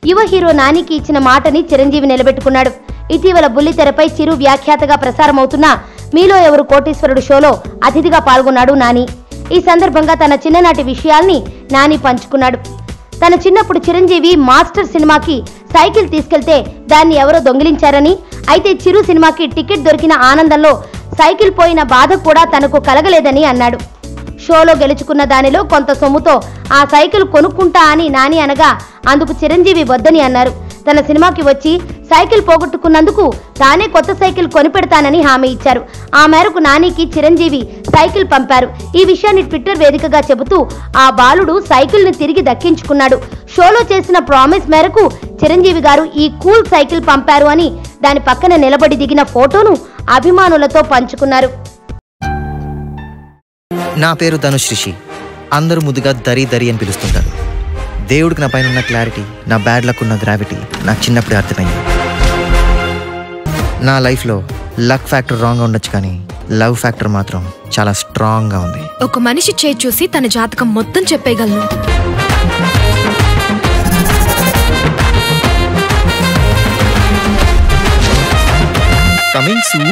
యువ హీరో నానికి ఇచ్చిన మాటని చిరంజీవి నిలబెట్టుకున్నాడు. ఇటీవల బుల్లితెరపై చిరు వ్యాఖ్యాతగా ప్రసారమవుతున్న మీలో ఎవరు కోటీశ్వరుడు షోలో అతిథిగా పాల్గొన్నాడు నాని. ఈ సందర్భంగా తన చిన్ననాటి విషయాల్ని నాని పంచుకున్నాడు. తన చిన్నప్పుడు చిరంజీవి మాస్టర్ సినిమాకి సైకిల్ తీసుకెళ్తే దాన్ని ఎవరో దొంగిలించారని, అయితే చిరు సినిమాకి టికెట్ దొరికిన ఆనందంలో సైకిల్ పోయిన బాధ కూడా తనకు కలగలేదని అన్నాడు. షోలో గెలుచుకున్న దానిలో కొంత సొమ్ముతో ఆ సైకిల్ కొనుక్కుంటా అని నాని అనగా అందుకు చిరంజీవి వద్దని అన్నారు. తన సినిమాకి వచ్చి సైకిల్ పోగొట్టుకున్నందుకు తానే కొత్త సైకిల్ కొనిపెడతానని హామీ ఇచ్చారు. ఆ మేరకు నానికి చిరంజీవి సైకిల్ పంపారు. ఈ విషయాన్ని ట్విట్టర్ వేదికగా చెబుతూ ఆ బాలుడు సైకిల్ ని తిరిగి దక్కించుకున్నాడు. షోలో చేసిన ప్రామిస్ మేరకు చిరంజీవి గారు ఈ కూల్ సైకిల్ పంపారు అని దాని పక్కన నిలబడి దిగిన ఫోటోను అభిమానులతో పంచుకున్నారు. నా పేరు ధనుష్ రిషి. అందరూ ముద్దుగా దరి దరి అని పిలుస్తుంటారు. దేవుడికి నా పైన ఉన్న క్లారిటీ, నా బ్యాడ్ లక్ ఉన్న గ్రావిటీ నాకు చిన్నప్పుడే అర్థమైంది. నా లైఫ్లో లక్ ఫ్యాక్టర్ రాంగ్గా ఉండొచ్చు, కానీ లవ్ ఫ్యాక్టర్ మాత్రం చాలా స్ట్రాంగ్గా ఉంది. ఒక మనిషి చేయి చూసి తన జాతకం మొత్తం చెప్పేయగలను. Coming soon.